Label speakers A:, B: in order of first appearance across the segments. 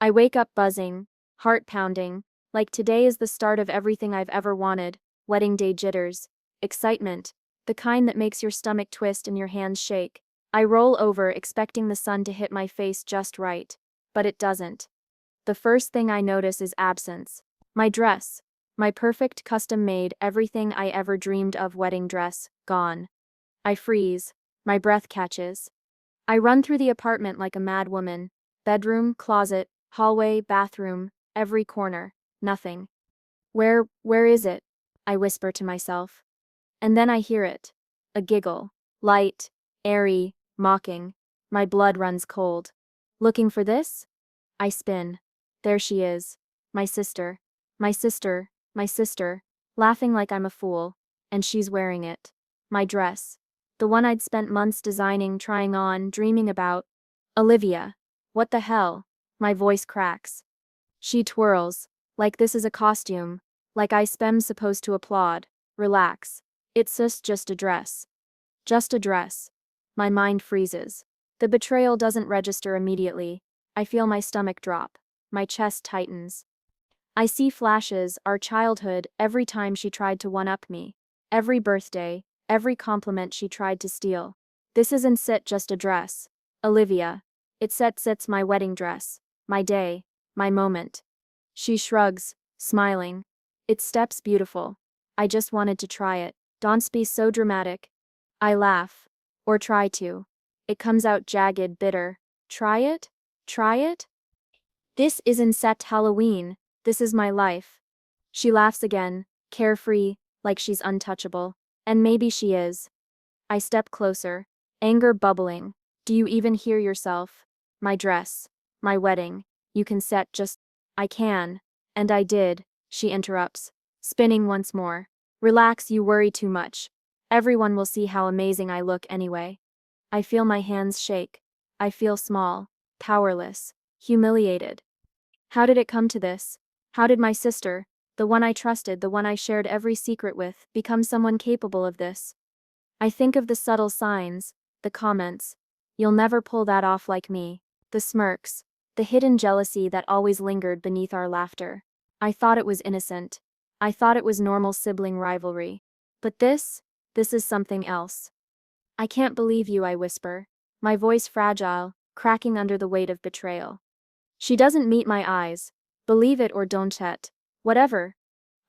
A: I wake up buzzing, heart pounding, like today is the start of everything I've ever wanted. Wedding day jitters, excitement, the kind that makes your stomach twist and your hands shake. I roll over expecting the sun to hit my face just right, but it doesn't. The first thing I notice is absence. My dress, my perfect custom-made everything I ever dreamed of wedding dress, gone. I freeze, my breath catches. I run through the apartment like a mad woman. Bedroom, closet, hallway, bathroom, every corner, nothing. Where is it? I whisper to myself. And then I hear it. A giggle. Light, airy, mocking. My blood runs cold. Looking for this? I spin. There she is. My sister. My sister. My sister. Laughing like I'm a fool. And she's wearing it. My dress. The one I'd spent months designing, trying on, dreaming about. Olivia. What the hell? My voice cracks. She twirls. Like this is a costume. Like I spem supposed to applaud. Relax. It's just a dress. Just a dress. My mind freezes. The betrayal doesn't register immediately. I feel my stomach drop. My chest tightens. I see flashes, our childhood, every time she tried to one-up me. Every birthday, every compliment she tried to steal. This isn't just a dress. Olivia. It's my wedding dress. My day. My moment. She shrugs, smiling. It's steps beautiful. I just wanted to try it. Don't be so dramatic. I laugh. Or try to. It comes out jagged, bitter. Try it? Try it? This isn't set Halloween. This is my life. She laughs again, carefree, like she's untouchable. And maybe she is. I step closer, anger bubbling. Do you even hear yourself? My dress. My wedding. You can set just. I can. And I did, she interrupts, spinning once more. Relax, you worry too much. Everyone will see how amazing I look anyway. I feel my hands shake. I feel small, powerless, humiliated. How did it come to this? How did my sister, the one I trusted, the one I shared every secret with, become someone capable of this? I think of the subtle signs, the comments. You'll never pull that off like me. The smirks, the hidden jealousy that always lingered beneath our laughter. I thought it was innocent. I thought it was normal sibling rivalry. But this is something else. I can't believe you, I whisper, my voice fragile, cracking under the weight of betrayal. She doesn't meet my eyes. Believe it or don't it. Whatever.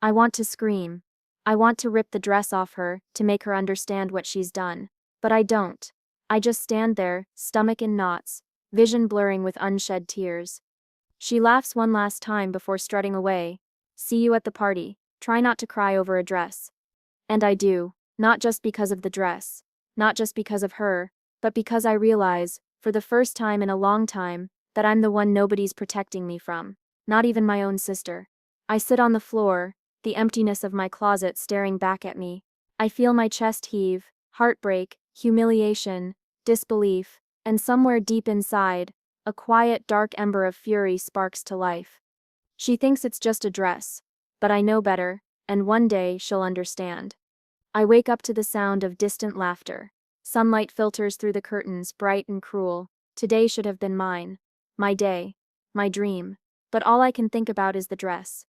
A: I want to scream. I want to rip the dress off her, to make her understand what she's done. But I don't. I just stand there, stomach in knots, vision blurring with unshed tears. She laughs one last time before strutting away. See you at the party. Try not to cry over a dress. And I do, not just because of the dress, not just because of her, but because I realize, for the first time in a long time, that I'm the one nobody's protecting me from, not even my own sister. I sit on the floor, the emptiness of my closet staring back at me. I feel my chest heave, heartbreak, humiliation, disbelief, and somewhere deep inside, a quiet, dark ember of fury sparks to life. She thinks it's just a dress, but I know better, and one day she'll understand. I wake up to the sound of distant laughter. Sunlight filters through the curtains, bright and cruel. Today should have been mine. My day. My dream. But all I can think about is the dress.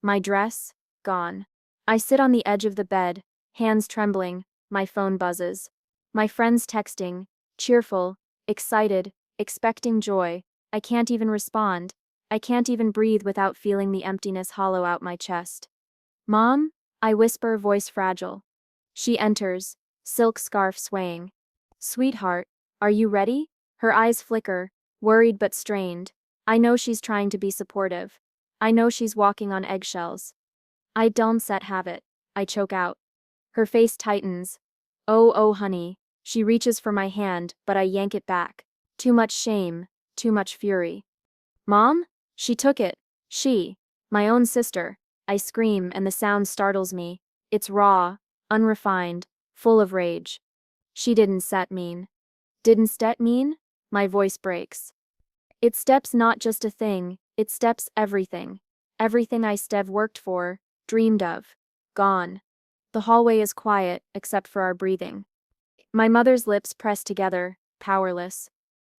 A: My dress, gone. I sit on the edge of the bed, hands trembling, my phone buzzes. My friends texting, cheerful, excited, expecting joy. I can't even respond. I can't even breathe without feeling the emptiness hollow out my chest. Mom? I whisper, voice fragile. She enters, silk scarf swaying. Sweetheart, are you ready? Her eyes flicker, worried but strained. I know she's trying to be supportive. I know she's walking on eggshells. I don't have it. I choke out. Her face tightens. Oh, honey. She reaches for my hand, but I yank it back. Too much shame, too much fury. Mom? She took it. She. My own sister. I scream and the sound startles me. It's raw, unrefined, full of rage. She didn't mean. Didn't mean? My voice breaks. It steps not just a thing, it steps everything. Everything I worked for, dreamed of. Gone. The hallway is quiet, except for our breathing. My mother's lips press together, powerless.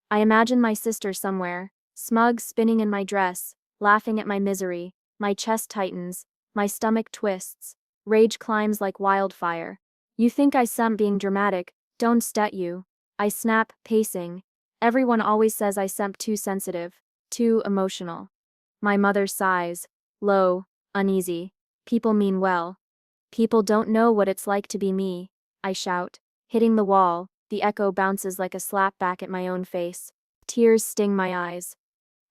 A: I imagine my sister somewhere, Smug spinning in my dress, laughing at my misery, my chest tightens, my stomach twists, rage climbs like wildfire. You think I am being dramatic, don't stat you. I snap, pacing. Everyone always says I am too sensitive, too emotional. My mother sighs, low, uneasy. People mean well. People don't know what it's like to be me, I shout. Hitting the wall, the echo bounces like a slap back at my own face. Tears sting my eyes.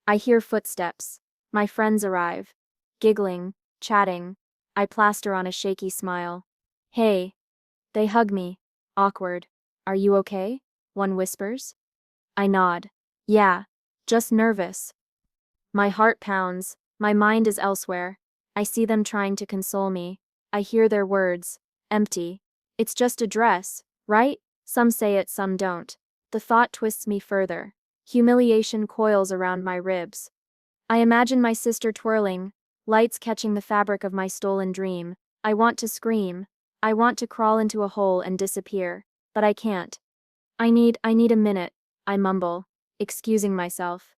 A: I hear footsteps. My friends arrive. Giggling, chatting. I plaster on a shaky smile. Hey. They hug me. Awkward. Are you okay? One whispers. I nod. Yeah. Just nervous. My heart pounds. My mind is elsewhere. I see them trying to console me. I hear their words. Empty. It's just a dress, right? Some say it, some don't. The thought twists me further. Humiliation coils around my ribs. I imagine my sister twirling, lights catching the fabric of my stolen dream. I want to scream. I want to crawl into a hole and disappear. But I can't. I need a minute, I mumble, excusing myself.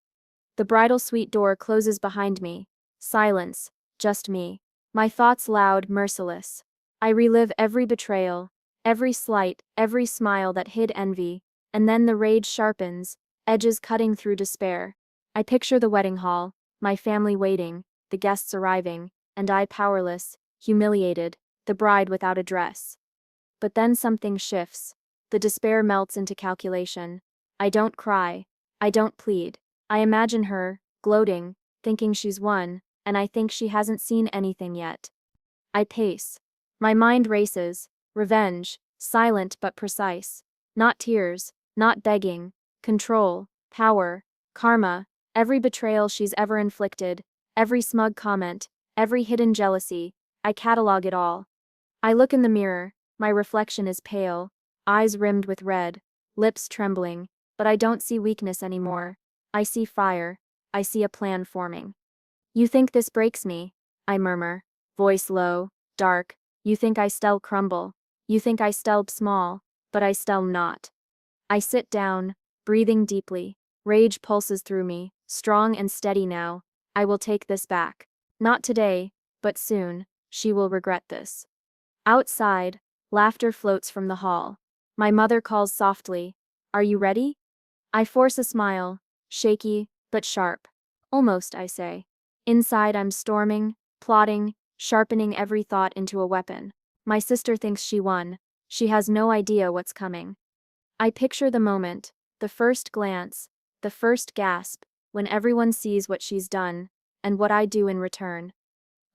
A: The bridal suite door closes behind me. Silence. Just me. My thoughts loud, merciless. I relive every betrayal, every slight, every smile that hid envy, and then the rage sharpens, edges cutting through despair. I picture the wedding hall, my family waiting, the guests arriving, and I powerless, humiliated, the bride without a dress. But then something shifts. The despair melts into calculation. I don't cry. I don't plead. I imagine her, gloating, thinking she's won, and I think she hasn't seen anything yet. I pace. My mind races. Revenge, silent but precise. Not tears, not begging. Control, power, karma, every betrayal she's ever inflicted, every smug comment, every hidden jealousy. I catalog it all. I look in the mirror. My reflection is pale, eyes rimmed with red, lips trembling, but I don't see weakness anymore. I see fire. I see a plan forming. You think this breaks me? I murmur, voice low, dark. You think I still crumble. You think I still small, but I still not. I sit down, breathing deeply. Rage pulses through me, strong and steady now. I will take this back. Not today, but soon. She will regret this. Outside, laughter floats from the hall. My mother calls softly, "Are you ready?" I force a smile, shaky, but sharp. Almost, I say. Inside I'm storming, plotting, sharpening every thought into a weapon. My sister thinks she won. She has no idea what's coming. I picture the moment, the first glance, the first gasp, when everyone sees what she's done, and what I do in return.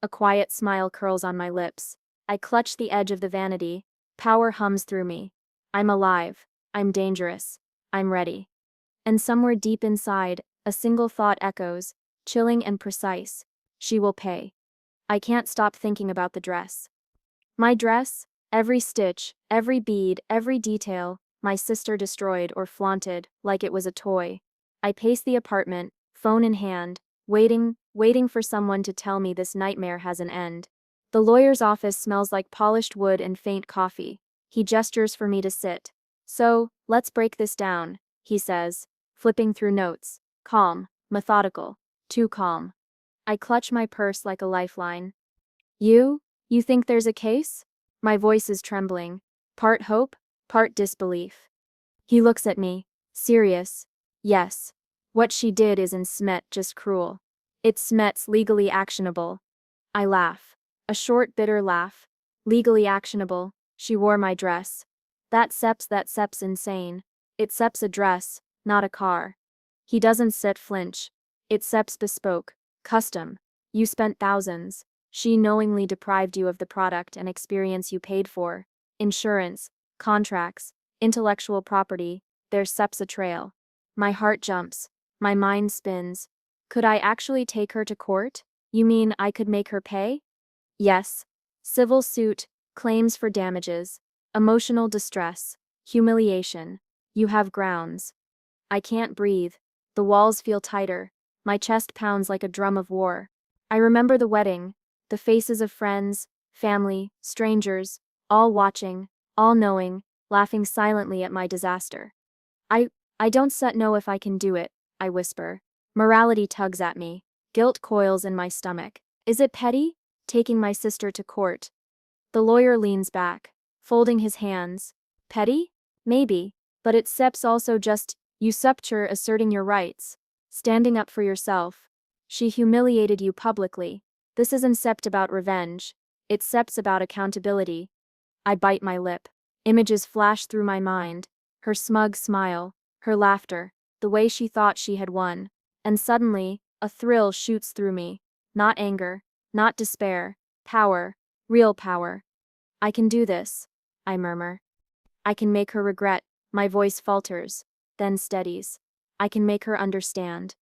A: A quiet smile curls on my lips. I clutch the edge of the vanity. Power hums through me. I'm alive. I'm dangerous. I'm ready. And somewhere deep inside, a single thought echoes, chilling and precise. She will pay. I can't stop thinking about the dress. My dress, every stitch, every bead, every detail, my sister destroyed or flaunted like it was a toy. I pace the apartment, phone in hand, waiting for someone to tell me this nightmare has an end. The lawyer's office smells like polished wood and faint coffee. He gestures for me to sit. So, let's break this down, he says, flipping through notes. Calm, methodical, too calm. I clutch my purse like a lifeline. You think there's a case? My voice is trembling. Part hope, part disbelief. He looks at me, serious. Yes. What she did is in Smet just cruel. It's Smet's legally actionable. I laugh. A short, bitter laugh. Legally actionable. She wore my dress. That sep's insane. It sep's a dress, not a car. He doesn't sit flinch. It sep's bespoke. Custom. You spent thousands. She knowingly deprived you of the product and experience you paid for. Insurance, contracts, intellectual property. There's sep's a trail. My heart jumps. My mind spins. Could I actually take her to court? You mean I could make her pay? Yes. Civil suit, claims for damages, emotional distress, humiliation. You have grounds. I can't breathe. The walls feel tighter. My chest pounds like a drum of war. I remember the wedding, the faces of friends, family, strangers, all watching, all knowing, laughing silently at my disaster. I don't know if I can do it, I whisper. Morality tugs at me. Guilt coils in my stomach. Is it petty? Taking my sister to court. The lawyer leans back, folding his hands. Petty? Maybe. But it's seps also just usurpture asserting your rights. Standing up for yourself. She humiliated you publicly. This isn't sept about revenge. It's seps about accountability. I bite my lip. Images flash through my mind. Her smug smile, her laughter, the way she thought she had won. And suddenly, a thrill shoots through me. Not anger, not despair, power, real power. I can do this, I murmur. I can make her regret. My voice falters, then steadies. I can make her understand.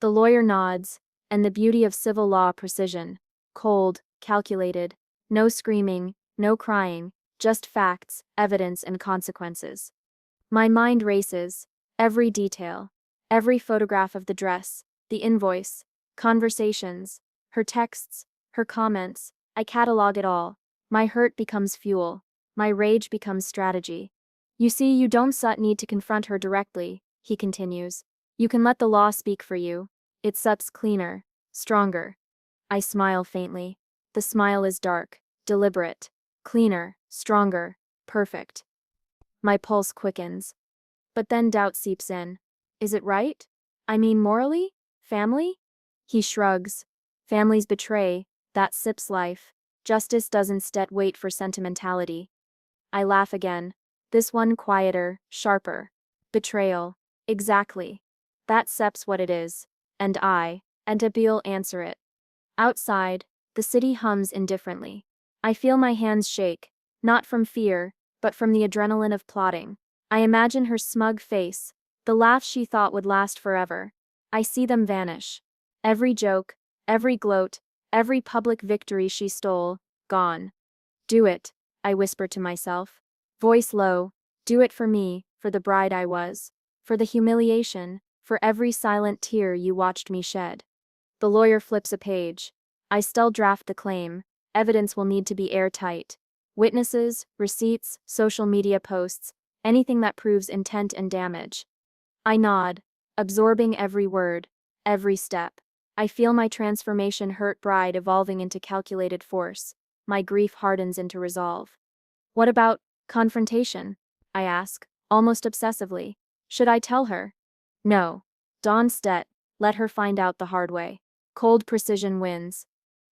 A: The lawyer nods, and the beauty of civil law precision. Cold, calculated, no screaming, no crying, just facts, evidence, and consequences. My mind races, every detail, every photograph of the dress, the invoice, conversations, her texts, her comments, I catalog it all. My hurt becomes fuel, my rage becomes strategy. You see, you don't need to confront her directly, he continues. You can let the law speak for you. It sups cleaner, stronger. I smile faintly. The smile is dark, deliberate, cleaner, stronger, perfect. My pulse quickens. But then doubt seeps in. Is it right? I mean morally? Family? He shrugs. Families betray, that sips life. Justice doesn't wait for sentimentality. I laugh again. This one quieter, sharper. Betrayal. Exactly. That seps what it is. And Abiel answer it. Outside, the city hums indifferently. I feel my hands shake, not from fear, but from the adrenaline of plotting. I imagine her smug face, the laugh she thought would last forever. I see them vanish. Every joke, every gloat, every public victory she stole, gone. Do it, I whisper to myself. Voice low, do it for me, for the bride I was, for the humiliation, for every silent tear you watched me shed. The lawyer flips a page. I still draft the claim. Evidence will need to be airtight. Witnesses, receipts, social media posts, anything that proves intent and damage. I nod, absorbing every word, every step. I feel my transformation hurt bride evolving into calculated force. My grief hardens into resolve. What about confrontation? I ask, almost obsessively. Should I tell her? No. Dawn Stett, let her find out the hard way. Cold precision wins.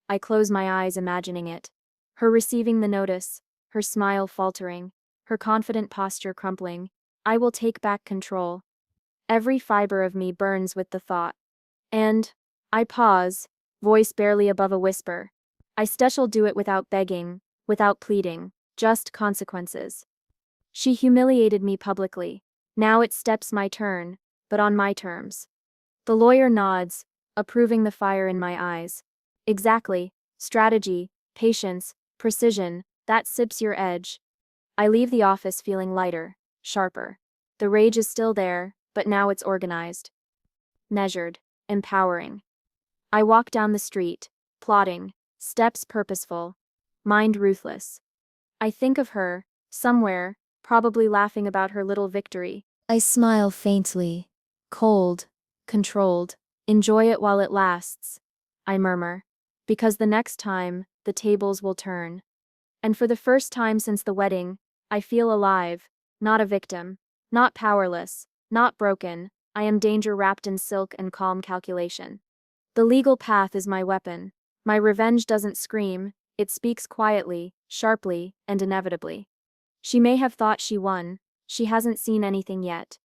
A: I close my eyes imagining it. Her receiving the notice, her smile faltering, her confident posture crumpling. I will take back control. Every fiber of me burns with the thought. And I pause, voice barely above a whisper. I shall do it without begging, without pleading, just consequences. She humiliated me publicly. Now it steps my turn, but on my terms. The lawyer nods, approving the fire in my eyes. Exactly, strategy, patience, precision, that sips your edge. I leave the office feeling lighter, sharper. The rage is still there, but now it's organized. Measured, empowering. I walk down the street, plodding, steps purposeful, mind ruthless. I think of her, somewhere, probably laughing about her little victory. I smile faintly. Cold, controlled. Enjoy it while it lasts, I murmur. Because the next time, the tables will turn. And for the first time since the wedding, I feel alive, not a victim, not powerless, not broken. I am danger wrapped in silk and calm calculation. The legal path is my weapon. My revenge doesn't scream, it speaks quietly, sharply, and inevitably. She may have thought she won, she hasn't seen anything yet.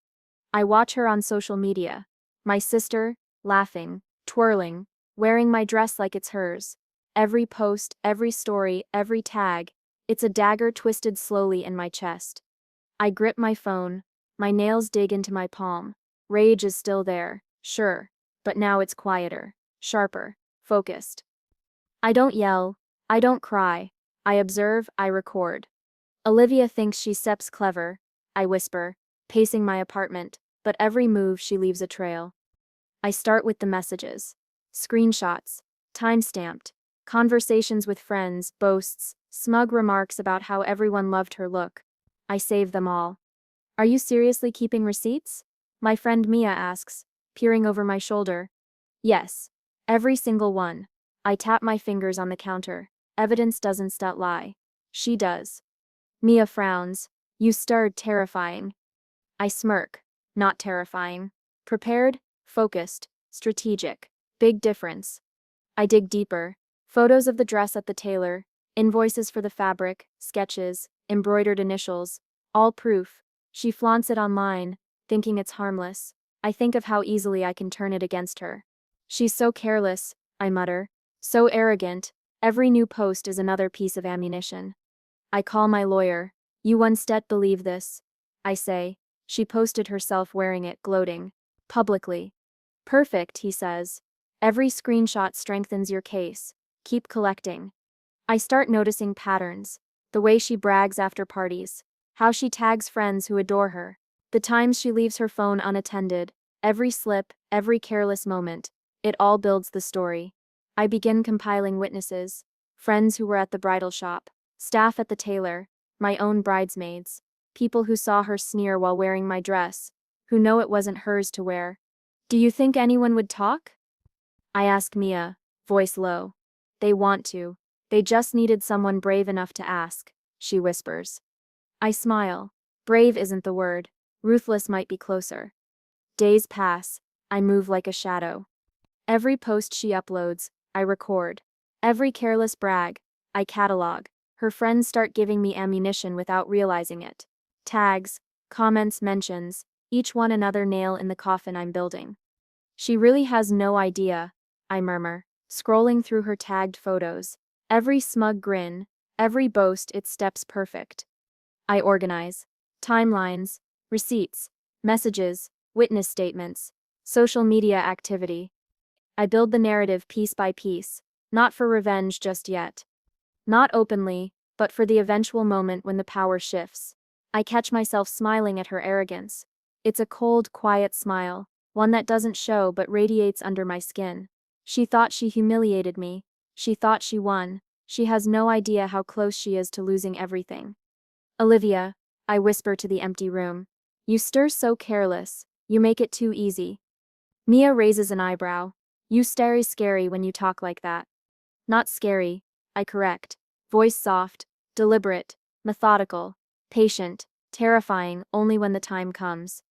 A: I watch her on social media. My sister, laughing, twirling, wearing my dress like it's hers. Every post, every story, every tag, it's a dagger twisted slowly in my chest. I grip my phone, my nails dig into my palm. Rage is still there, sure, but now it's quieter, sharper, focused. I don't yell, I don't cry. I observe, I record. Olivia thinks she seps clever, I whisper, pacing my apartment, but every move she leaves a trail. I start with the messages. Screenshots, time-stamped, conversations with friends, boasts, smug remarks about how everyone loved her look. I save them all. Are you seriously keeping receipts? My friend Mia asks, peering over my shoulder. Yes. Every single one. I tap my fingers on the counter. Evidence doesn't lie. She does. Mia frowns. You stirred terrifying. I smirk. Not terrifying. Prepared, focused, strategic. Big difference. I dig deeper. Photos of the dress at the tailor, invoices for the fabric, sketches, embroidered initials, all proof. She flaunts it online, thinking it's harmless. I think of how easily I can turn it against her. She's so careless, I mutter. So arrogant. Every new post is another piece of ammunition. I call my lawyer. You won't believe this. I say. She posted herself wearing it, gloating. Publicly. Perfect, he says. Every screenshot strengthens your case. Keep collecting. I start noticing patterns. The way she brags after parties. How she tags friends who adore her. The times she leaves her phone unattended. Every slip, every careless moment. It all builds the story. I begin compiling witnesses. Friends who were at the bridal shop. Staff at the tailor. My own bridesmaids. People who saw her sneer while wearing my dress. Who know it wasn't hers to wear. Do you think anyone would talk? I ask Mia, voice low. They want to. They just needed someone brave enough to ask, she whispers. I smile. Brave isn't the word. Ruthless might be closer. Days pass. I move like a shadow. Every post she uploads, I record. Every careless brag, I catalog. Her friends start giving me ammunition without realizing it. Tags, comments, mentions, each one another nail in the coffin I'm building. She really has no idea, I murmur, scrolling through her tagged photos. Every smug grin, every boast, it steps perfect. I organize. Timelines, receipts, messages, witness statements, social media activity. I build the narrative piece by piece, not for revenge just yet. Not openly, but for the eventual moment when the power shifts. I catch myself smiling at her arrogance. It's a cold, quiet smile, one that doesn't show but radiates under my skin. She thought she humiliated me. She thought she won. She has no idea how close she is to losing everything. Olivia, I whisper to the empty room. You stir so careless. You make it too easy. Mia raises an eyebrow. You stare scary when you talk like that. Not scary, I correct. Voice soft, deliberate, methodical, patient, terrifying only when the time comes.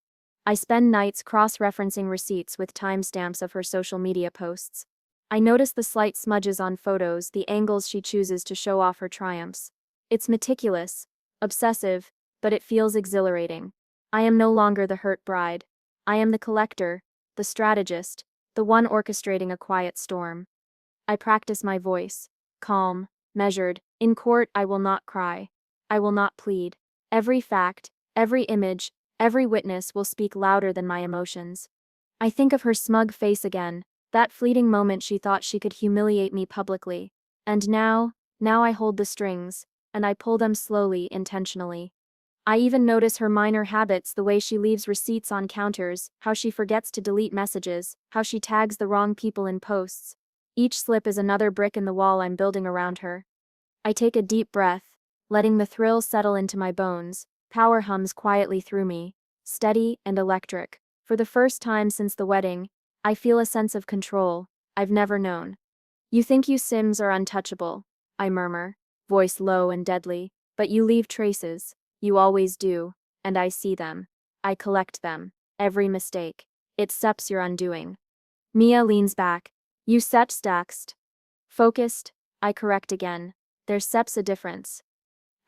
A: I spend nights cross-referencing receipts with timestamps of her social media posts. I notice the slight smudges on photos, the angles she chooses to show off her triumphs. It's meticulous, obsessive, but it feels exhilarating. I am no longer the hurt bride. I am the collector, the strategist, the one orchestrating a quiet storm. I practice my voice, calm, measured. In court, I will not cry. I will not plead. Every fact, every image, every witness will speak louder than my emotions. I think of her smug face again, that fleeting moment she thought she could humiliate me publicly. And now I hold the strings, and I pull them slowly, intentionally. I even notice her minor habits, the way she leaves receipts on counters, how she forgets to delete messages, how she tags the wrong people in posts. Each slip is another brick in the wall I'm building around her. I take a deep breath, letting the thrill settle into my bones. Power hums quietly through me, steady and electric. For the first time since the wedding, I feel a sense of control I've never known. You think you Sims are untouchable, I murmur, voice low and deadly, but you leave traces. You always do, and I see them. I collect them. Every mistake. It steps your undoing. Mia leans back. You set staxed. Focused, I correct again. There's steps a difference.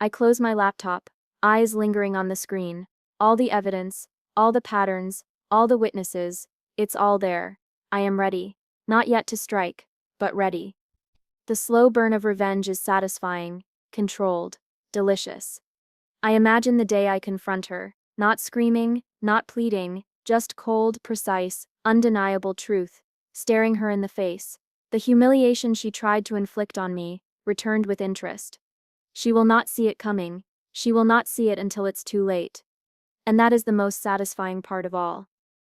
A: I close my laptop, eyes lingering on the screen. All the evidence, all the patterns, all the witnesses, it's all there. I am ready. Not yet to strike, but ready. The slow burn of revenge is satisfying, controlled, delicious. I imagine the day I confront her, not screaming, not pleading, just cold, precise, undeniable truth, staring her in the face. The humiliation she tried to inflict on me, returned with interest. She will not see it coming. She will not see it until it's too late. And that is the most satisfying part of all.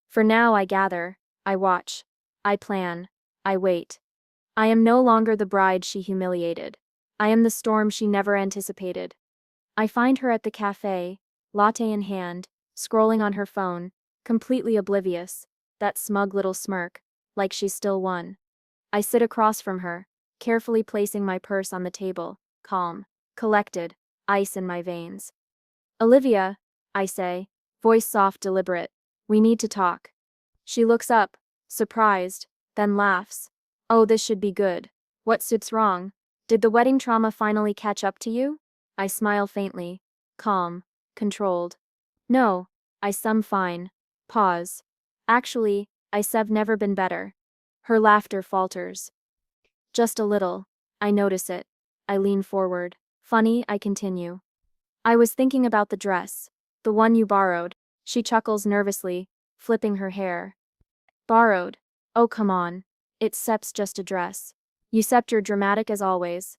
A: For now I gather, I watch, I plan, I wait. I am no longer the bride she humiliated. I am the storm she never anticipated. I find her at the cafe, latte in hand, scrolling on her phone, completely oblivious. that smug little smirk, like she's still won. I sit across from her, carefully placing my purse on the table, calm, collected, ice in my veins. Olivia, I say, voice soft, deliberate. We need to talk. She looks up, surprised, then laughs. Oh, this should be good. What's wrong? Did the wedding trauma finally catch up to you? I smile faintly, calm, controlled. No, I'm fine. Pause. Actually, I've never been better. Her laughter falters. Just a little. I notice it. I lean forward. Funny, I continue. I was thinking about the dress. The one you borrowed. She chuckles nervously, flipping her hair. Borrowed? Oh, come on. It's just a dress. You're dramatic as always.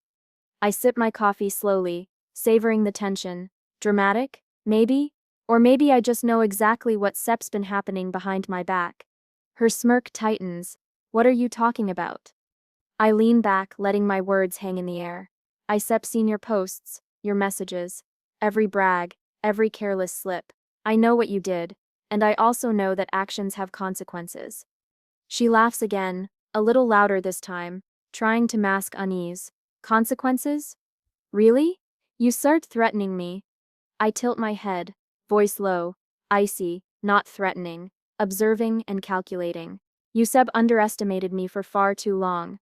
A: I sip my coffee slowly, savoring the tension. Dramatic? Maybe? Or maybe I just know exactly what's been happening behind my back. Her smirk tightens. What are you talking about? I lean back, letting my words hang in the air. I've seen your posts, your messages, every brag, every careless slip. I know what you did, and I also know that actions have consequences. She laughs again, a little louder this time, trying to mask unease. Consequences? Really? You start threatening me. I tilt my head, voice low, icy, not threatening, observing and calculating. Yuseb underestimated me for far too long.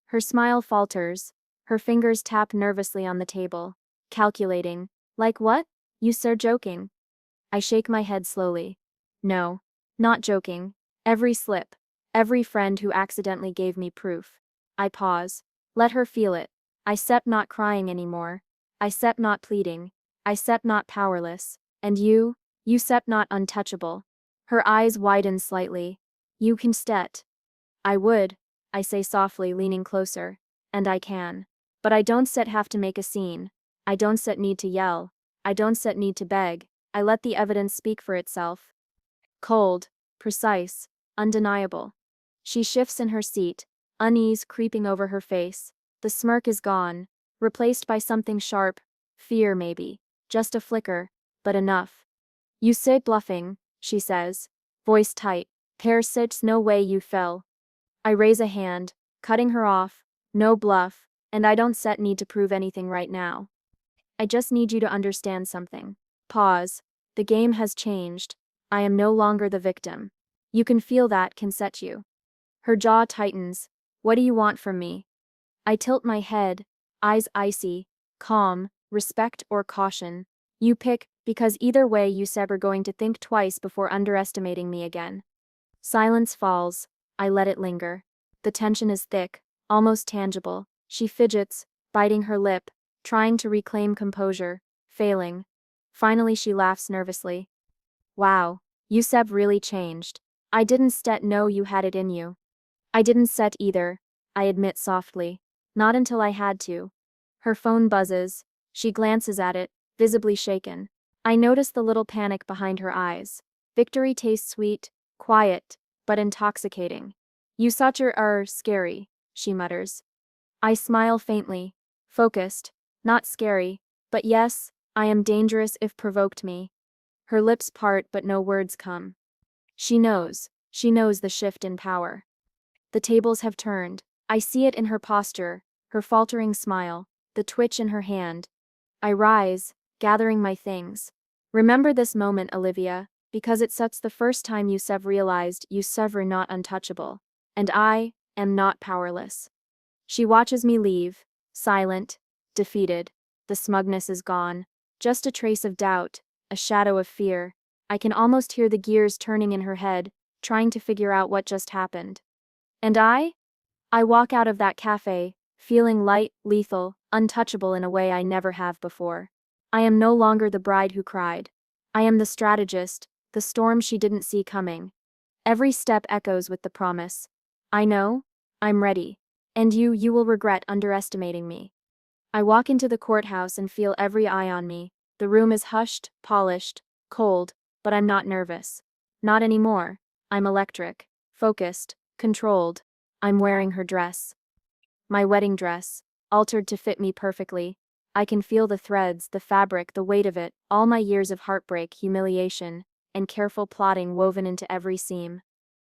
A: Her smile falters, her fingers tap nervously on the table. Calculating. Like what? You're joking. I shake my head slowly. No, not joking. Every slip. Every friend who accidentally gave me proof. I pause. Let her feel it. Not crying anymore. Not pleading. Not powerless. And you not untouchable. Her eyes widen slightly. You can stet. I would, I say softly, leaning closer. And I can. But I don't have to make a scene. I don't need to yell. I don't need to beg. I let the evidence speak for itself. Cold, precise, undeniable. She shifts in her seat, unease creeping over her face. The smirk is gone, replaced by something sharp, fear maybe, just a flicker, but enough. You say bluffing, she says, voice tight. Pear sits, no way you fell. I raise a hand, cutting her off. No bluff, and I don't need to prove anything right now. I just need you to understand something. Pause. The game has changed. I am no longer the victim. You can feel that can set you. Her jaw tightens. What do you want from me? I tilt my head, eyes icy, calm, respect or caution. You pick, because either way you are going to think twice before underestimating me again. Silence falls. I let it linger. The tension is thick, almost tangible. She fidgets, biting her lip, trying to reclaim composure, failing. Finally she laughs nervously. Wow, Yuseb really changed. I didn't know you had it in you. I didn't either, I admit softly. Not until I had to. Her phone buzzes. She glances at it, visibly shaken. I notice the little panic behind her eyes. Victory tastes sweet, quiet, but intoxicating. You are scary, she mutters. I smile faintly, focused, not scary, but yes, I am dangerous if provoked me. Her lips part but no words come. She knows the shift in power. The tables have turned. I see it in her posture, her faltering smile, the twitch in her hand. I rise, gathering my things. Remember this moment, Olivia, because it's the first time You've realized you're not untouchable. And I am not powerless. She watches me leave, silent, defeated. The smugness is gone. Just a trace of doubt, a shadow of fear. I can almost hear the gears turning in her head, trying to figure out what just happened. And I walk out of that cafe, feeling light, lethal, untouchable in a way I never have before. I am no longer the bride who cried. I am the strategist, the storm she didn't see coming. Every step echoes with the promise. I know, I'm ready. And you will regret underestimating me. I walk into the courthouse and feel every eye on me. The room is hushed, polished, cold, but I'm not nervous. Not anymore. I'm electric, focused, controlled. I'm wearing her dress. My wedding dress, altered to fit me perfectly. I can feel the threads, the fabric, the weight of it, all my years of heartbreak, humiliation, and careful plotting woven into every seam.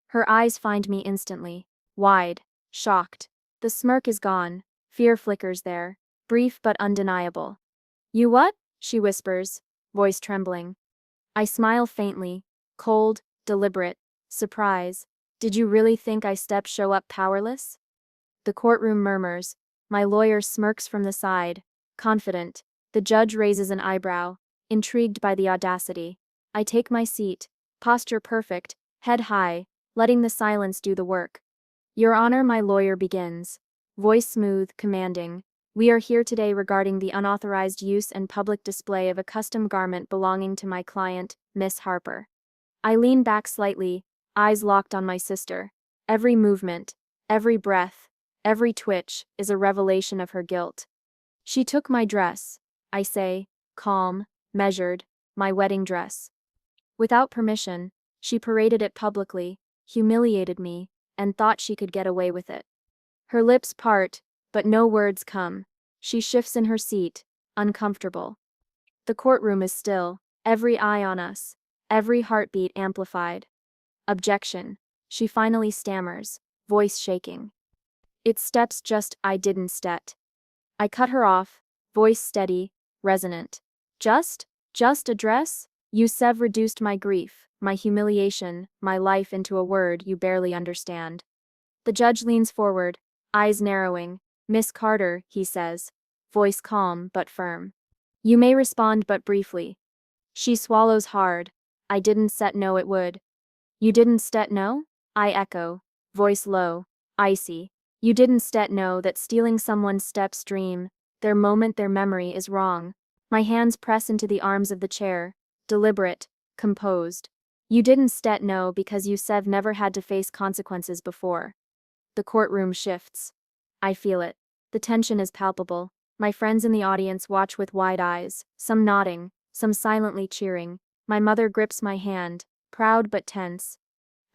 A: Her eyes find me instantly. Wide. Shocked. The smirk is gone. Fear flickers there. Brief but undeniable. You what? She whispers, voice trembling. I smile faintly. Cold, deliberate. Surprise. Did you really think I show up powerless? The courtroom murmurs. My lawyer smirks from the side. Confident. The judge raises an eyebrow, intrigued by the audacity. I take my seat, posture perfect, head high, letting the silence do the work. Your Honor, my lawyer begins. Voice smooth, commanding. We are here today regarding the unauthorized use and public display of a custom garment belonging to my client, Miss Harper. I lean back slightly, eyes locked on my sister. Every movement, every breath, every twitch is a revelation of her guilt. She took my dress, I say, calm, measured, my wedding dress. Without permission, she paraded it publicly, humiliated me, and thought she could get away with it. Her lips part, but no words come. She shifts in her seat, uncomfortable. The courtroom is still, every eye on us, every heartbeat amplified. Objection. She finally stammers, voice shaking. It steps just I didn't stet. I cut her off, voice steady, resonant. Just a dress? You've reduced my grief, my humiliation, my life into a word you barely understand. The judge leans forward, eyes narrowing. Miss Carter, he says, voice calm but firm. You may respond but briefly. She swallows hard. I didn't know it would. You didn't know? I echo, voice low, icy. You didn't know that stealing someone's dream, their moment, their memory is wrong. My hands press into the arms of the chair, deliberate, composed. You didn't know because you've never had to face consequences before. The courtroom shifts. I feel it. The tension is palpable. My friends in the audience watch with wide eyes, some nodding, some silently cheering. My mother grips my hand, proud but tense.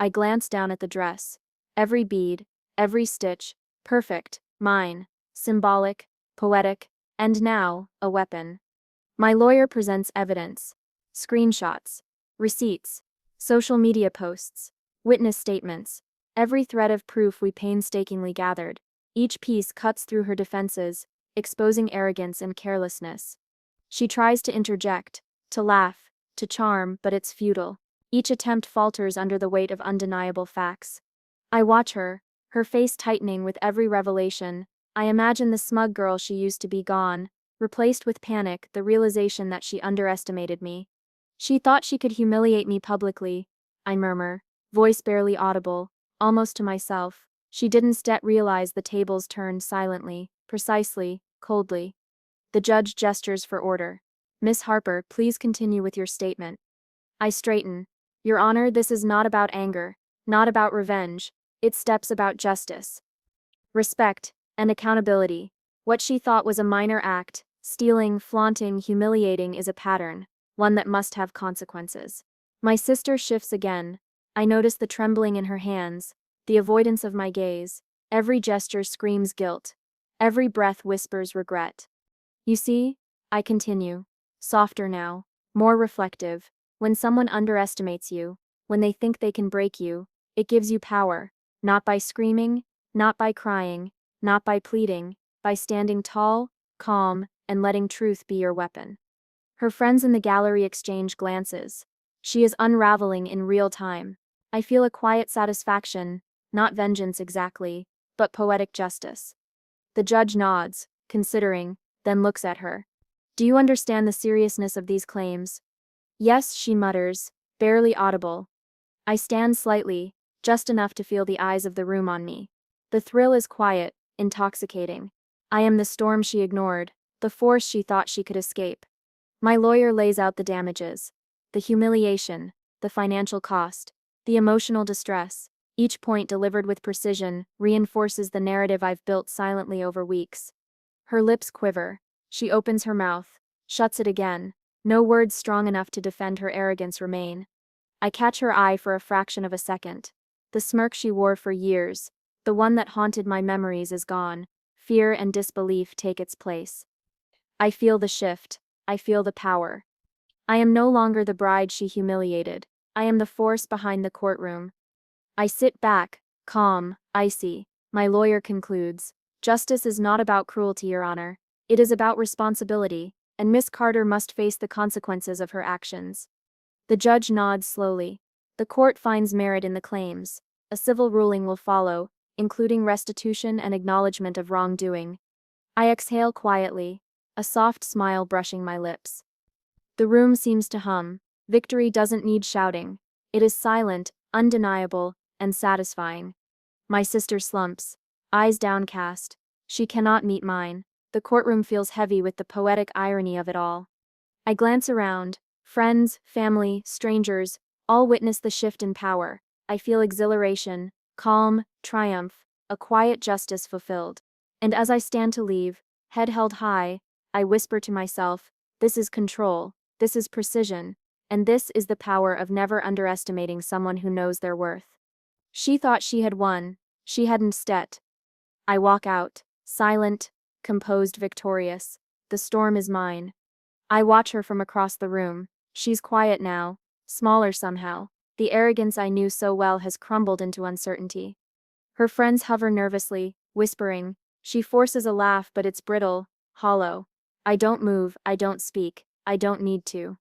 A: I glance down at the dress. Every bead, every stitch, perfect, mine, symbolic, poetic, and now, a weapon. My lawyer presents evidence. Screenshots, receipts, social media posts, witness statements, every thread of proof we painstakingly gathered. Each piece cuts through her defenses, exposing arrogance and carelessness. She tries to interject, to laugh, to charm, but it's futile. Each attempt falters under the weight of undeniable facts. I watch her, her face tightening with every revelation. I imagine the smug girl she used to be gone, replaced with panic, the realization that she underestimated me. She thought she could humiliate me publicly, I murmur, voice barely audible, almost to myself. She didn't realize the tables turned silently, precisely, coldly. The judge gestures for order. Miss Harper, please continue with your statement. I straighten. Your Honor, this is not about anger, not about revenge. It's steps about justice, respect, and accountability. What she thought was a minor act, stealing, flaunting, humiliating, is a pattern, one that must have consequences. My sister shifts again. I notice the trembling in her hands, the avoidance of my gaze. Every gesture screams guilt. Every breath whispers regret. You see, I continue, softer now, more reflective. When someone underestimates you, when they think they can break you, it gives you power, not by screaming, not by crying, not by pleading, by standing tall, calm, and letting truth be your weapon. Her friends in the gallery exchange glances. She is unraveling in real time. I feel a quiet satisfaction, not vengeance exactly, but poetic justice. The judge nods, considering, then looks at her. Do you understand the seriousness of these claims? Yes, she mutters, barely audible. I stand slightly, just enough to feel the eyes of the room on me. The thrill is quiet, intoxicating. I am the storm she ignored, the force she thought she could escape. My lawyer lays out the damages, the humiliation, the financial cost, the emotional distress. Each point delivered with precision reinforces the narrative I've built silently over weeks. Her lips quiver. She opens her mouth, shuts it again. No words strong enough to defend her arrogance remain. I catch her eye for a fraction of a second. The smirk she wore for years, the one that haunted my memories, is gone. Fear and disbelief take its place. I feel the shift. I feel the power. I am no longer the bride she humiliated. I am the force behind the courtroom. I sit back, calm, icy. My lawyer concludes, "Justice is not about cruelty, Your Honor. It is about responsibility, and Miss Carter must face the consequences of her actions." The judge nods slowly. The court finds merit in the claims. A civil ruling will follow, including restitution and acknowledgement of wrongdoing. I exhale quietly, a soft smile brushing my lips. The room seems to hum. Victory doesn't need shouting. It is silent, undeniable, and satisfying. My sister slumps, eyes downcast. She cannot meet mine. The courtroom feels heavy with the poetic irony of it all. I glance around. Friends, family, strangers, all witness the shift in power. I feel exhilaration, calm, triumph, a quiet justice fulfilled. And as I stand to leave, head held high, I whisper to myself, this is control, this is precision, and this is the power of never underestimating someone who knows their worth. She thought she had won. She hadn't stet. I walk out, silent, composed, victorious. The storm is mine. I watch her from across the room. She's quiet now, smaller somehow. The arrogance I knew so well has crumbled into uncertainty. Her friends hover nervously, whispering. She forces a laugh, but it's brittle, hollow. I don't move, I don't speak, I don't need to.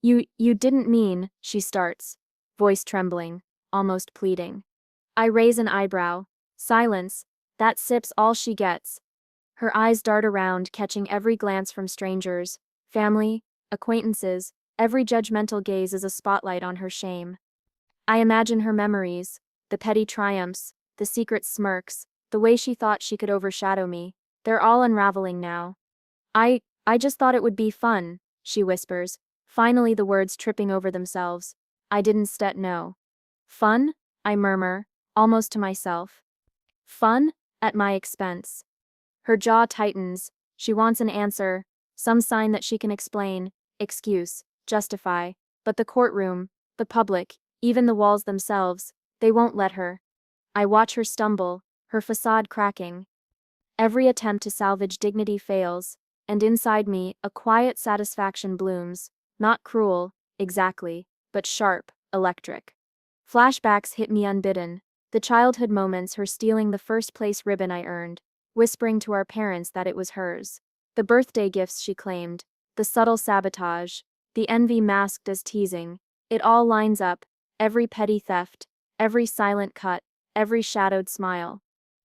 A: You didn't mean, she starts, voice trembling, almost pleading. I raise an eyebrow. Silence. That sip's all she gets. Her eyes dart around, catching every glance from strangers, family, acquaintances. Every judgmental gaze is a spotlight on her shame. I imagine her memories, the petty triumphs, the secret smirks, the way she thought she could overshadow me. They're all unraveling now. I just thought it would be fun, she whispers, finally the words tripping over themselves. I didn't no. Fun? I murmur, almost to myself. Fun? At my expense. Her jaw tightens. She wants an answer, some sign that she can explain, excuse, justify. But the courtroom, the public, even the walls themselves, they won't let her. I watch her stumble, her facade cracking. Every attempt to salvage dignity fails, and inside me, a quiet satisfaction blooms, not cruel, exactly, but sharp, electric. Flashbacks hit me unbidden, the childhood moments, her stealing the first place ribbon I earned, whispering to our parents that it was hers, the birthday gifts she claimed, the subtle sabotage, the envy masked as teasing. It all lines up, every petty theft, every silent cut, every shadowed smile.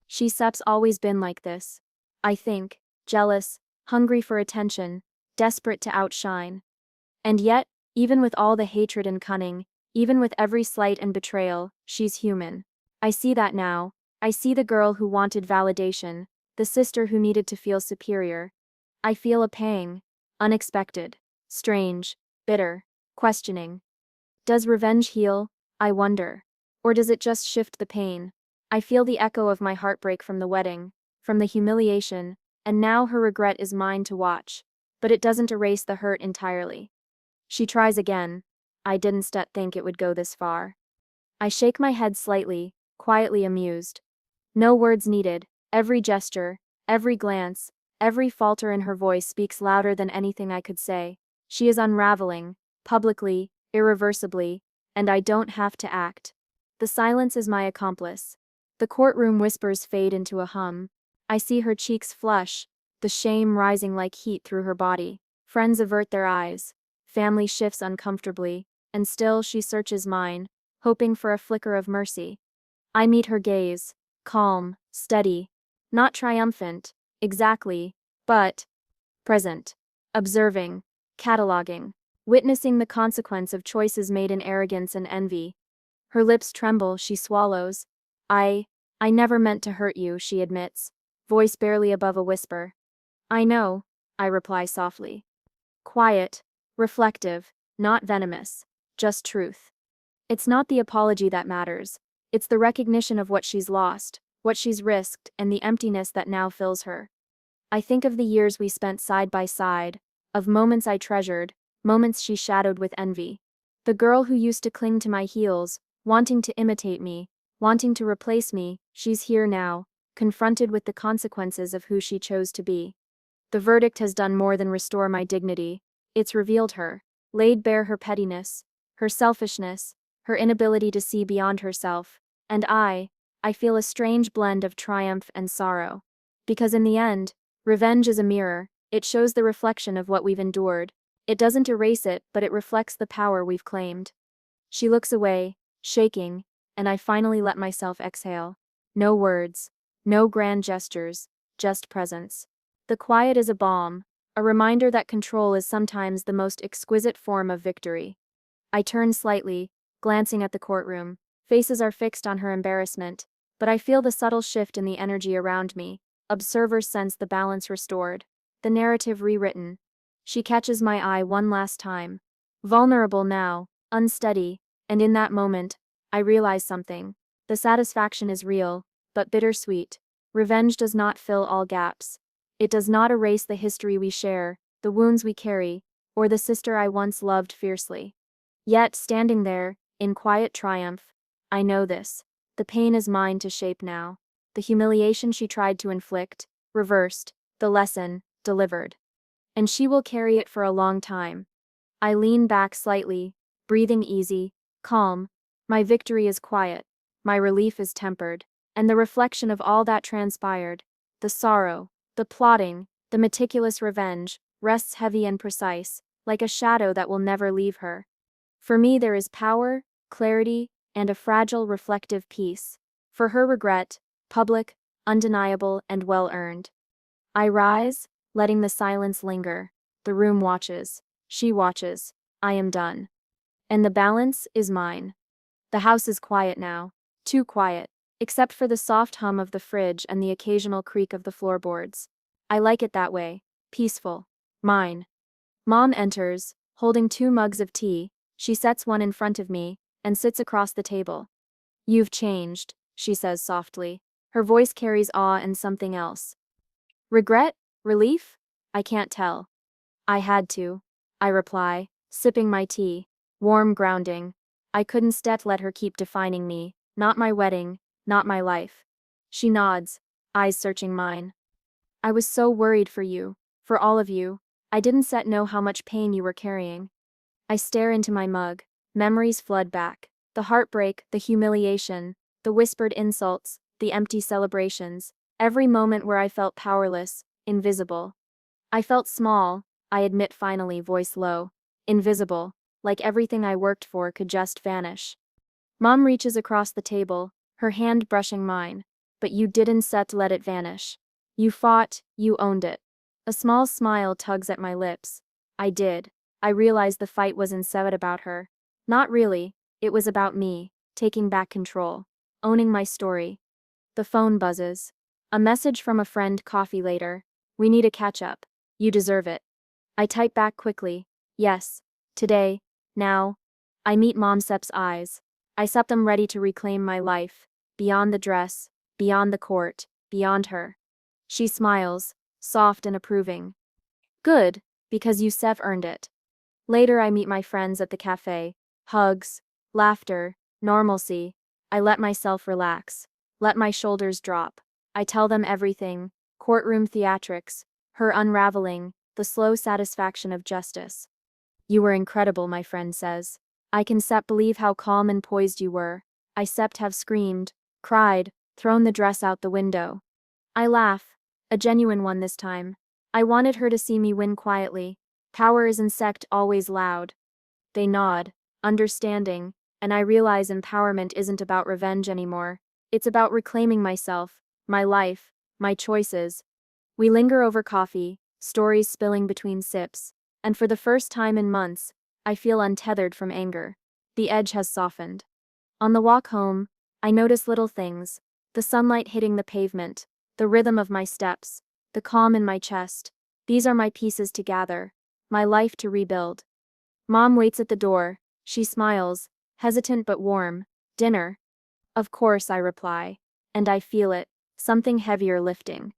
A: She's always been like this. I think, jealous, hungry for attention, desperate to outshine. And yet, even with all the hatred and cunning, even with every slight and betrayal, she's human. I see that now. I see the girl who wanted validation, the sister who needed to feel superior. I feel a pang, unexpected, strange, bitter, questioning. Does revenge heal? I wonder. Or does it just shift the pain? I feel the echo of my heartbreak from the wedding, from the humiliation, and now her regret is mine to watch. But it doesn't erase the hurt entirely. She tries again. I didn't think it would go this far. I shake my head slightly, quietly amused. No words needed. Every gesture, every glance, every falter in her voice speaks louder than anything I could say. She is unraveling, publicly, irreversibly, and I don't have to act. The silence is my accomplice. The courtroom whispers fade into a hum. I see her cheeks flush, the shame rising like heat through her body. Friends avert their eyes. Family shifts uncomfortably, and still she searches mine, hoping for a flicker of mercy. I meet her gaze, calm, steady, not triumphant, exactly, but present, observing, cataloging, witnessing the consequence of choices made in arrogance and envy. Her lips tremble, she swallows. I never meant to hurt you, she admits, voice barely above a whisper. I know, I reply softly. Quiet, reflective, not venomous, just truth. It's not the apology that matters. It's the recognition of what she's lost, what she's risked, and the emptiness that now fills her. I think of the years we spent side by side, of moments I treasured, moments she shadowed with envy. The girl who used to cling to my heels, wanting to imitate me, wanting to replace me, she's here now, confronted with the consequences of who she chose to be. The verdict has done more than restore my dignity. It's revealed her, laid bare her pettiness, her selfishness, her inability to see beyond herself, And I feel a strange blend of triumph and sorrow. Because in the end, revenge is a mirror, it shows the reflection of what we've endured. It doesn't erase it, but it reflects the power we've claimed. She looks away, shaking, and I finally let myself exhale. No words, no grand gestures, just presence. The quiet is a balm, a reminder that control is sometimes the most exquisite form of victory. I turn slightly, glancing at the courtroom. Faces are fixed on her embarrassment, but I feel the subtle shift in the energy around me. Observers sense the balance restored, the narrative rewritten. She catches my eye one last time. Vulnerable now, unsteady, and in that moment, I realize something. The satisfaction is real, but bittersweet. Revenge does not fill all gaps. It does not erase the history we share, the wounds we carry, or the sister I once loved fiercely. Yet, standing there, in quiet triumph, I know this. The pain is mine to shape now. The humiliation she tried to inflict, reversed, the lesson, delivered. And she will carry it for a long time. I lean back slightly, breathing easy, calm. My victory is quiet, my relief is tempered, and the reflection of all that transpired, the sorrow, the plotting, the meticulous revenge, rests heavy and precise, like a shadow that will never leave her. For me, there is power, clarity, and a fragile reflective peace. For her, regret, public, undeniable, and well earned. I rise, letting the silence linger. The room watches. She watches. I am done. And the balance is mine. The house is quiet now. Too quiet, except for the soft hum of the fridge and the occasional creak of the floorboards. I like it that way. Peaceful. Mine. Mom enters, holding 2 mugs of tea. She sets one in front of me, and sits across the table. "You've changed," she says softly. Her voice carries awe and something else. Regret? Relief? I can't tell. "I had to," I reply, sipping my tea. Warm, grounding. I couldn't let her keep defining me, not my wedding, not my life. She nods, eyes searching mine. "I was so worried for you, for all of you. I didn't know how much pain you were carrying." I stare into my mug. Memories flood back. The heartbreak, the humiliation, the whispered insults, the empty celebrations. Every moment where I felt powerless, invisible. I felt small, I admit finally, voice low. Invisible, like everything I worked for could just vanish. Mom reaches across the table, her hand brushing mine. "But you didn't let it vanish. You fought, you owned it." A small smile tugs at my lips. I did. I realized the fight wasn't about her. Not really, it was about me, taking back control, owning my story. The phone buzzes. A message from a friend. "Coffee later. We need a catch up. You deserve it." I type back quickly. "Yes. Today. Now." I meet Momsep's eyes. I set them ready to reclaim my life. Beyond the dress, beyond the court, beyond her. She smiles, soft and approving. "Good, because Youssef earned it." Later I meet my friends at the cafe. Hugs, laughter, normalcy. I let myself relax. Let my shoulders drop. I tell them everything. Courtroom theatrics. Her unraveling. The slow satisfaction of justice. "You were incredible," my friend says. "I can believe how calm and poised you were." I have screamed, cried, thrown the dress out the window. I laugh. A genuine one this time. I wanted her to see me win quietly. Power isn't always loud. They nod, understanding, and I realize empowerment isn't about revenge anymore. It's about reclaiming myself, my life, my choices. We linger over coffee, stories spilling between sips, and for the first time in months, I feel untethered from anger. The edge has softened. On the walk home, I notice little things: the sunlight hitting the pavement, the rhythm of my steps, the calm in my chest. These are my pieces to gather, my life to rebuild. Mom waits at the door. She smiles, hesitant but warm. "Dinner?" "Of course," I reply. And I feel it, something heavier lifting.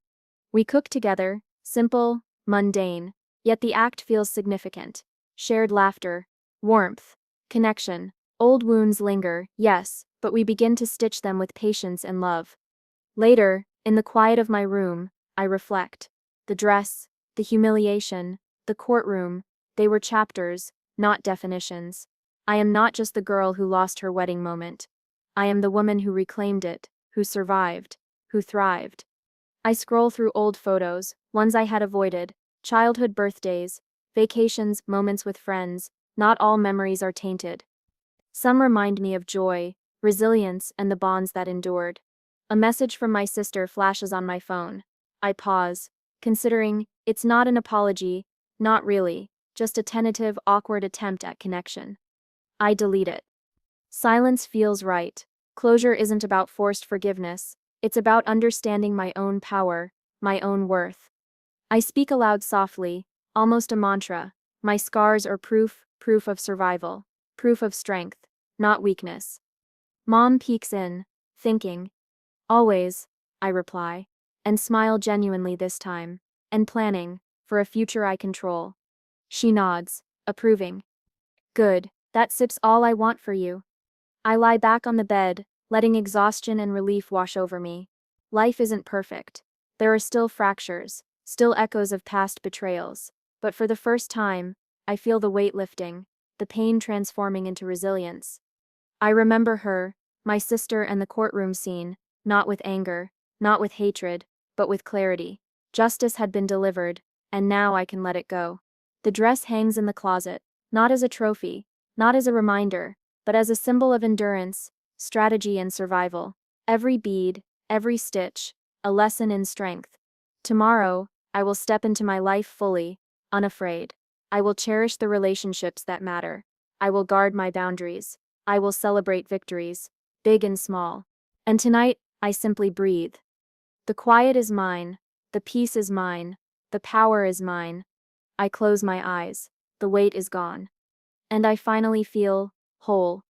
A: We cook together, simple, mundane, yet the act feels significant. Shared laughter, warmth, connection. Old wounds linger, yes, but we begin to stitch them with patience and love. Later, in the quiet of my room, I reflect. The dress, the humiliation, the courtroom, they were chapters, not definitions. I am not just the girl who lost her wedding moment. I am the woman who reclaimed it, who survived, who thrived. I scroll through old photos, ones I had avoided, childhood birthdays, vacations, moments with friends. Not all memories are tainted. Some remind me of joy, resilience, and the bonds that endured. A message from my sister flashes on my phone. I pause, considering it's not an apology, not really, just a tentative, awkward attempt at connection. I delete it. Silence feels right. Closure isn't about forced forgiveness, it's about understanding my own power, my own worth. I speak aloud softly, almost a mantra. My scars are proof of survival, proof of strength, not weakness. Mom peeks in, thinking. Always, I reply, and smile genuinely this time, and planning, for a future I control. She nods, approving. Good, that sip's all I want for you. I lie back on the bed, letting exhaustion and relief wash over me. Life isn't perfect. There are still fractures, still echoes of past betrayals. But for the first time, I feel the weight lifting, the pain transforming into resilience. I remember her, my sister, and the courtroom scene, not with anger, not with hatred, but with clarity. Justice had been delivered, and now I can let it go. The dress hangs in the closet, not as a trophy, not as a reminder, but as a symbol of endurance, strategy, and survival. Every bead, every stitch, a lesson in strength. Tomorrow, I will step into my life fully, unafraid. I will cherish the relationships that matter. I will guard my boundaries. I will celebrate victories, big and small. And tonight, I simply breathe. The quiet is mine, the peace is mine, the power is mine. I close my eyes, the weight is gone. And I finally feel whole.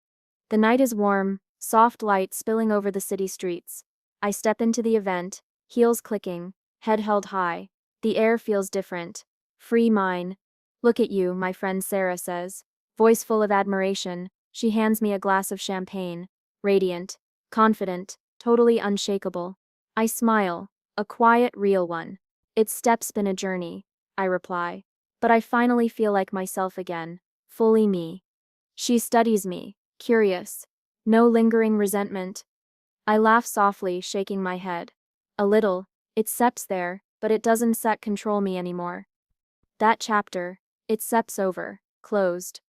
A: The night is warm, soft light spilling over the city streets. I step into the event, heels clicking, head held high. The air feels different. Free mine. Look at you, my friend Sarah says. Voice full of admiration, she hands me a glass of champagne. Radiant, confident, totally unshakable. I smile, a quiet, real one. It's steps been a journey, I reply. But I finally feel like myself again, fully me. She studies me, curious. No lingering resentment. I laugh softly, shaking my head. A little, it seps there, but it doesn't set control me anymore. That chapter, it seps over, closed.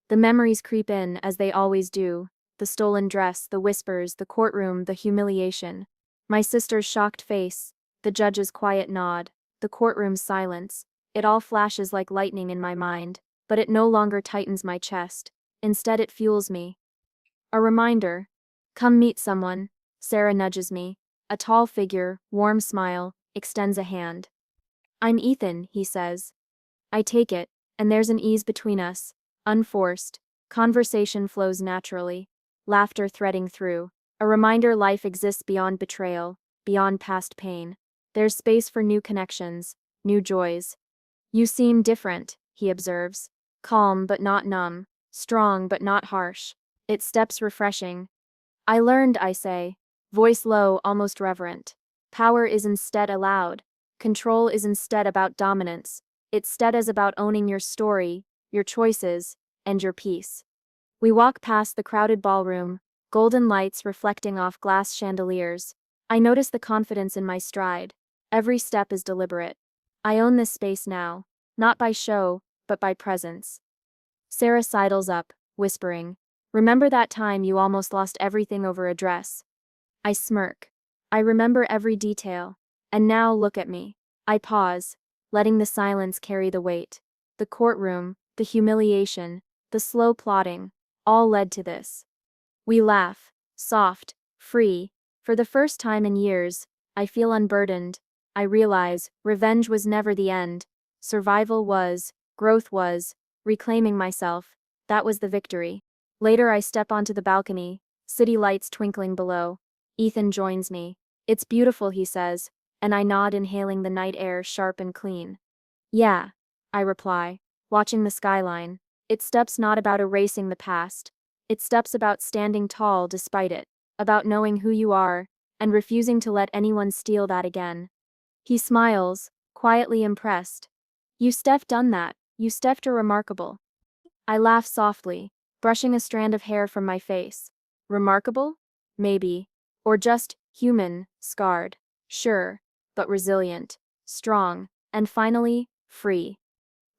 A: The memories creep in as they always do. The stolen dress, the whispers, the courtroom, the humiliation. My sister's shocked face, the judge's quiet nod, the courtroom's silence. It all flashes like lightning in my mind, but it no longer tightens my chest. Instead, it fuels me. A reminder. Come meet someone. Sarah nudges me. A tall figure, warm smile, extends a hand. I'm Ethan, he says. I take it, and there's an ease between us, unforced. Conversation flows naturally, laughter threading through. A reminder life exists beyond betrayal, beyond past pain. There's space for new connections, new joys. You seem different, he observes. Calm but not numb, strong but not harsh. It steps refreshing. I learned, I say, voice low, almost reverent. Power is instead allowed. Control is instead about dominance. Instead is about owning your story, your choices, and your peace. We walk past the crowded ballroom, golden lights reflecting off glass chandeliers. I notice the confidence in my stride. Every step is deliberate. I own this space now, not by show, but by presence. Sarah sidles up, whispering, remember that time you almost lost everything over a dress? I smirk. I remember every detail. And now look at me. I pause, letting the silence carry the weight. The courtroom, the humiliation, the slow plotting, all led to this. We laugh, soft, free. For the first time in years, I feel unburdened. I realize revenge was never the end. Survival was, growth was, reclaiming myself. That was the victory. Later, I step onto the balcony, city lights twinkling below. Ethan joins me. It's beautiful, he says, and I nod, inhaling the night air sharp and clean. Yeah, I reply, watching the skyline. It steps not about erasing the past. It steps about standing tall despite it, about knowing who you are, and refusing to let anyone steal that again. He smiles, quietly impressed. You Steph done that, you Steph are remarkable. I laugh softly, brushing a strand of hair from my face. Remarkable? maybe. Or just human, scarred. Sure, but resilient, strong, and finally, free.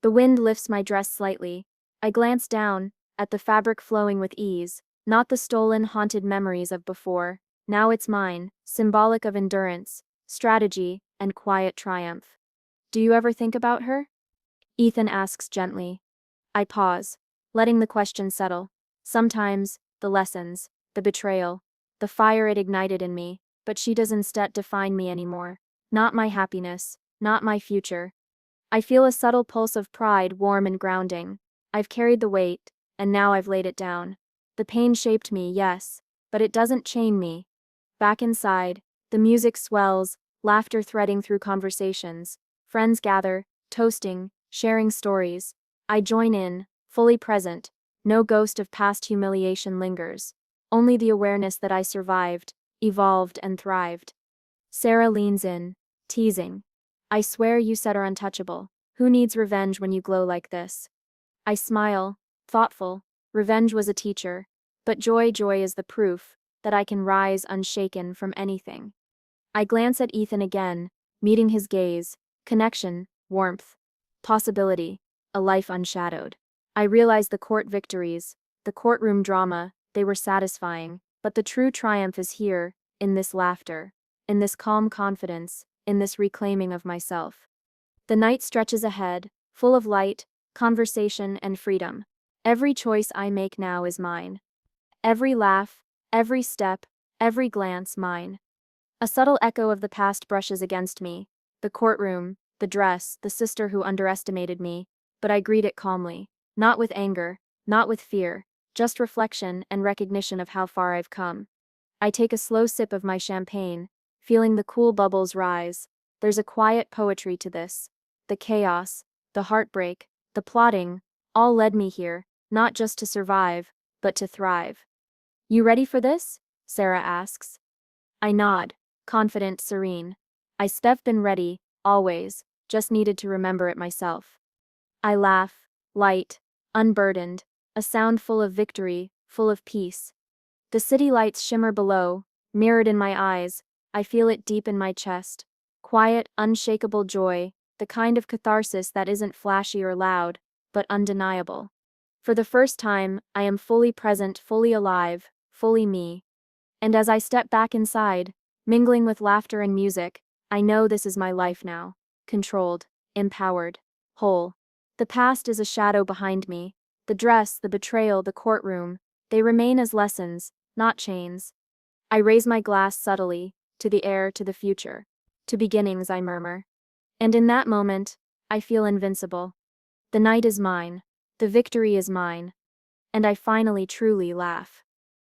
A: The wind lifts my dress slightly. I glance down, at the fabric flowing with ease, not the stolen, haunted memories of before. Now it's mine, symbolic of endurance, strategy, and quiet triumph. Do you ever think about her? Ethan asks gently. I pause, letting the question settle. Sometimes, the lessons, the betrayal, the fire it ignited in me, but she does instead define me anymore. Not my happiness, not my future. I feel a subtle pulse of pride, warm and grounding. I've carried the weight, and now I've laid it down. The pain shaped me, yes, but it doesn't chain me. Back inside, the music swells, laughter threading through conversations. Friends gather, toasting, sharing stories. I join in, fully present. No ghost of past humiliation lingers. Only the awareness that I survived, evolved, and thrived. Sarah leans in, teasing. I swear you said are untouchable. Who needs revenge when you glow like this? I smile, thoughtful. Revenge was a teacher. But joy is the proof that I can rise unshaken from anything. I glance at Ethan again, meeting his gaze. Connection, warmth, possibility, a life unshadowed. I realize the court victories, the courtroom drama, they were satisfying, but the true triumph is here, in this laughter, in this calm confidence, in this reclaiming of myself. The night stretches ahead, full of light, conversation, and freedom. Every choice I make now is mine. Every laugh, every step, every glance mine. A subtle echo of the past brushes against me. The courtroom, the dress, the sister who underestimated me, but I greet it calmly. Not with anger, not with fear, just reflection and recognition of how far I've come. I take a slow sip of my champagne, feeling the cool bubbles rise. There's a quiet poetry to this. The chaos, the heartbreak, the plotting, all led me here, not just to survive, but to thrive. You ready for this? Sarah asks. I nod, confident, serene. I've been ready, always, just needed to remember it myself. I laugh, light, unburdened, a sound full of victory, full of peace. The city lights shimmer below, mirrored in my eyes. I feel it deep in my chest. Quiet, unshakable joy, the kind of catharsis that isn't flashy or loud, but undeniable. For the first time, I am fully present, fully alive, fully me. And as I step back inside, mingling with laughter and music, I know this is my life now. Controlled, empowered, whole. The past is a shadow behind me. The dress, the betrayal, the courtroom, they remain as lessons, not chains. I raise my glass subtly, to the air, to the future. To beginnings, I murmur. And in that moment, I feel invincible. The night is mine. The victory is mine. And I finally truly laugh.